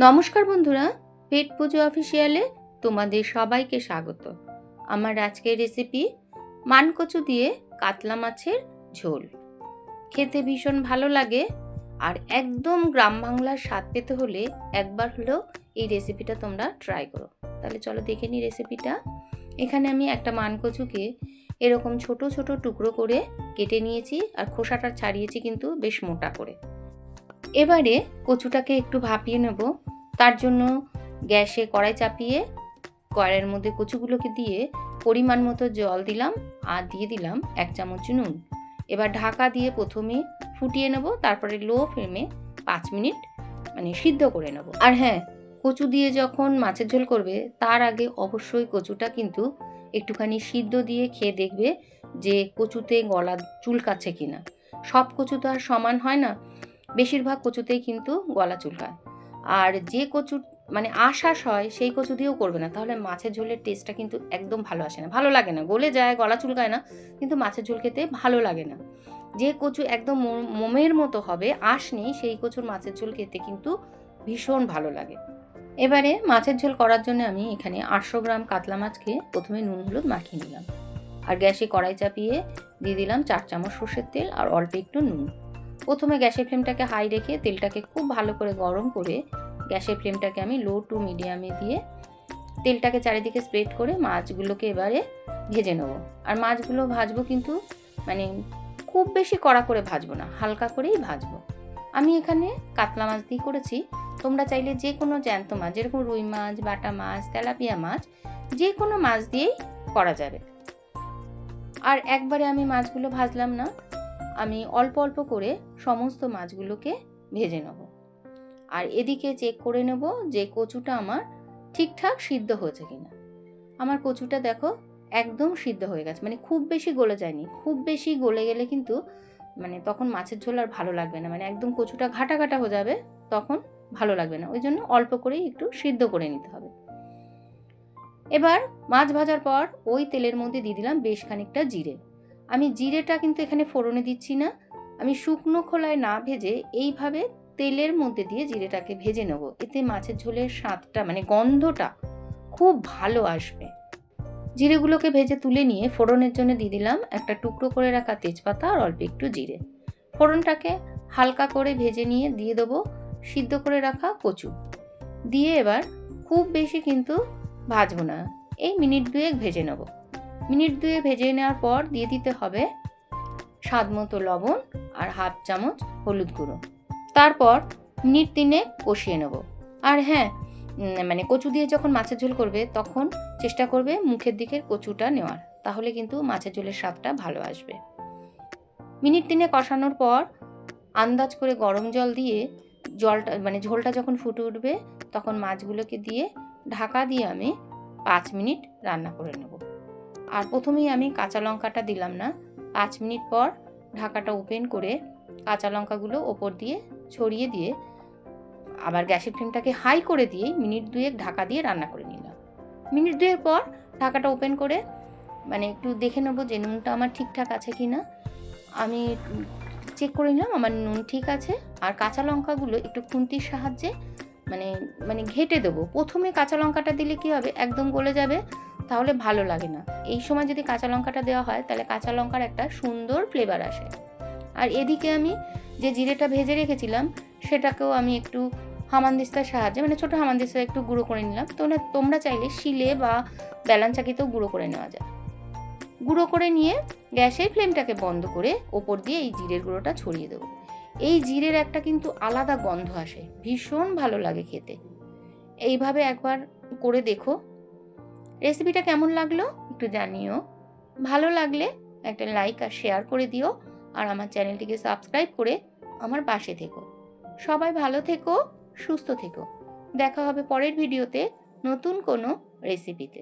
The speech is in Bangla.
নমস্কার বন্ধুরা, পেট পুজো অফিসিয়ালে তোমাদের সবাইকে স্বাগত। আমার আজকের রেসিপি মানকচু দিয়ে কাতলা মাছের ঝোল। খেতে ভীষণ ভালো লাগে আর একদম গ্রাম বাংলার স্বাদ পেতে হলে একবার হলেও এই রেসিপিটা তোমরা ট্রাই করো। তাহলে চলো দেখে নিই রেসিপিটা। এখানে আমি একটা মানকচুকে এরকম ছোট ছোট টুকরো করে কেটে নিয়েছি আর খোসাটা ছাড়িয়েছি কিন্তু বেশ মোটা করে। এবারে কচুটাকে একটু ভাপিয়ে নেব। তার জন্য গ্যাসে কড়াই চাপিয়ে কড়াইয়ের মধ্যে কচুগুলোকে দিয়ে পরিমাণ মতো জল দিলাম আর দিয়ে দিলাম 1 চামচ নুন। এবার ঢাকা দিয়ে প্রথমে ফুটিয়ে নেব, তারপরে লো ফ্লেমে 5 মিনিট সিদ্ধ করে নেব। আর হ্যাঁ, কচু দিয়ে যখন মাছের ঝোল করবে তার আগে অবশ্যই কচুটা কিন্তু একটুখানি সিদ্ধ দিয়ে খেয়ে দেখবে যে কচুতে গলা চুলকাচ্ছে কিনা। সব কচু তো আর সমান হয় না, বেশিরভাগ কচুতেই কিন্তু গলা চুলকায়। আর যে কচু আঁশ হয় সেই কচু দিয়েও করবে না, তাহলে মাছের ঝোলের টেস্টটা কিন্তু একদম ভালো আসে না, ভালো লাগে না, গলে যায়, গলা চুলকায় না, কিন্তু মাছের ঝোল খেতে ভালো লাগে না। যে কচু একদম মোমের মতো হবে, আঁশ নেই, সেই কচুর মাছের ঝোল খেতে কিন্তু ভীষণ ভালো লাগে। এবারে মাছের ঝোল করার জন্য আমি এখানে 800 গ্রাম কাতলা মাছকে প্রথমে নুন হলুদ মাখিয়ে নিলাম আর গ্যাসে কড়াই চাপিয়ে দিয়ে দিলাম 4 চামচ সর্ষের তেল আর অল্প একটু নুন। প্রথমে গ্যাসের ফ্লেমটাকে হাই রেখে তেলটাকে খুব ভালো করে গরম করে গ্যাসের ফ্লেমটাকে আমি লো টু মিডিয়ামে দিয়ে তেলটাকে চারিদিকে স্প্রেড করে মাছগুলোকে এবারে ভেজে নেবো। আর মাছগুলো ভাজবো কিন্তু খুব বেশি কড়া করে ভাজবো না, হালকা করেই ভাজবো। আমি এখানে কাতলা মাছ দিয়ে করেছি, তোমরা চাইলে যে কোনো জ্যান্ত মাছ, যেরকম রুই মাছ, বাটা মাছ, তেলাপিয়া মাছ, যে কোনো মাছ দিয়েই করা যাবে। আর একবারে আমি মাছগুলো ভাজলাম না, আমি অল্প অল্প করে সমস্ত মাছগুলোকে ভেজে নেব। আর এদিকে চেক করে নেব যে কচুটা আমার ঠিকঠাক সিদ্ধ হয়েছে কিনা। আমার কচুটা দেখো একদম সিদ্ধ হয়ে গেছে, খুব বেশি গলে যায়নি। খুব বেশি গলে গেলে কিন্তু তখন মাছের ঝোল আর ভালো লাগবে না, একদম কচুটা ঘাটা ঘাটা হয়ে যাবে, তখন ভালো লাগবে না। ওই জন্য অল্প করেই একটু সিদ্ধ করে নিতে হবে। এবার মাছ ভাজার পর ওই তেলের মধ্যে দিয়ে দিলাম বেশ খানিকটা জিরে। আমি জিরেটা কিন্তু এখানে ফোড়নে দিচ্ছি না, আমি শুকনো খোলায় না ভেজে এইভাবে তেলের মধ্যে দিয়ে জিরেটাকে ভেজে নেব। এতে মাছের ঝোলের স্বাদটা গন্ধটা খুব ভালো আসবে। জিরেগুলোকে ভেজে তুলে নিয়ে ফোড়নের জন্য দিয়ে দিলাম একটা টুকরো করে রাখা তেজপাতা আর অল্প একটু জিরে। ফোড়নটাকে হালকা করে ভেজে নিয়ে দিয়ে দেবো সিদ্ধ করে রাখা কচু। দিয়ে এবার খুব বেশি কিন্তু ভাজবো না, এই মিনিট 2 ভেজে নেব। মিনিট 2 ভেজে নেওয়ার পর দিয়ে দিতে হবে স্বাদ মতো লবণ আর 1/2 চামচ হলুদ গুঁড়ো। তারপর মিনিট 3 কষিয়ে নেব। আর হ্যাঁ, কচু দিয়ে যখন মাছের ঝোল করবে তখন চেষ্টা করবে মুখের দিকের কচুটা নেওয়ার, তাহলে কিন্তু মাছের ঝোলের স্বাদটা ভালো আসবে। মিনিট 3 কষানোর পর আন্দাজ করে গরম জল দিয়ে জলটা ঝোলটা যখন ফুটে উঠবে তখন মাছগুলোকে দিয়ে ঢাকা দিয়ে আমি 5 মিনিট রান্না করে নেব। আর প্রথমেই আমি কাঁচা লঙ্কাটা দিলাম না, 5 মিনিট পর ঢাকাটা ওপেন করে কাঁচা লঙ্কাগুলো ওপর দিয়ে ছড়িয়ে দিয়ে আবার গ্যাসের ফ্লেমটাকে হাই করে দিয়ে মিনিট 2 ঢাকা দিয়ে রান্না করে নিলাম। মিনিট 2 পর ঢাকাটা ওপেন করে একটু দেখে নেবো যে নুনটা আমার ঠিকঠাক আছে কি না। আমি চেক করে নিলাম আমার নুন ঠিক আছে। আর কাঁচা লঙ্কাগুলো একটু খুন্তির সাহায্যে ঘেটে দেবো। প্রথমে কাঁচা লঙ্কাটা দিলে কি হবে, একদম গলে যাবে, তাহলে ভালো লাগে না। এই সময় যদি কাঁচা লঙ্কাটা দেওয়া হয় তাহলে কাঁচা লঙ্কার একটা সুন্দর ফ্লেভার আসে। আর এদিকে আমি যে জিরেটা ভেজে রেখেছিলাম সেটাকেও আমি একটু হামানদিস্তার সাহায্যে ছোটো হামানদিস্তা একটু গুঁড়ো করে নিলাম। তোমরা চাইলে শিলে বা বেলান চাকিতেও গুঁড়ো করে নেওয়া যায়। গুঁড়ো করে নিয়ে গ্যাসের ফ্লেমটাকে বন্ধ করে ওপর দিয়ে এই জিরের গুঁড়োটা ছড়িয়ে দেবো। এই জিরের একটা কিন্তু আলাদা গন্ধ আসে, ভীষণ ভালো লাগে খেতে। এইভাবে একবার করে দেখো। রেসিপিটা কেমন লাগলো একটু জানিও। ভালো লাগলে একটা লাইক আর শেয়ার করে দিও আর আমার চ্যানেলটিকে সাবস্ক্রাইব করে আমার পাশে থেকো। সবাই ভালো থেকো, সুস্থ থেকো। দেখা হবে পরের ভিডিওতে নতুন কোনো রেসিপিতে।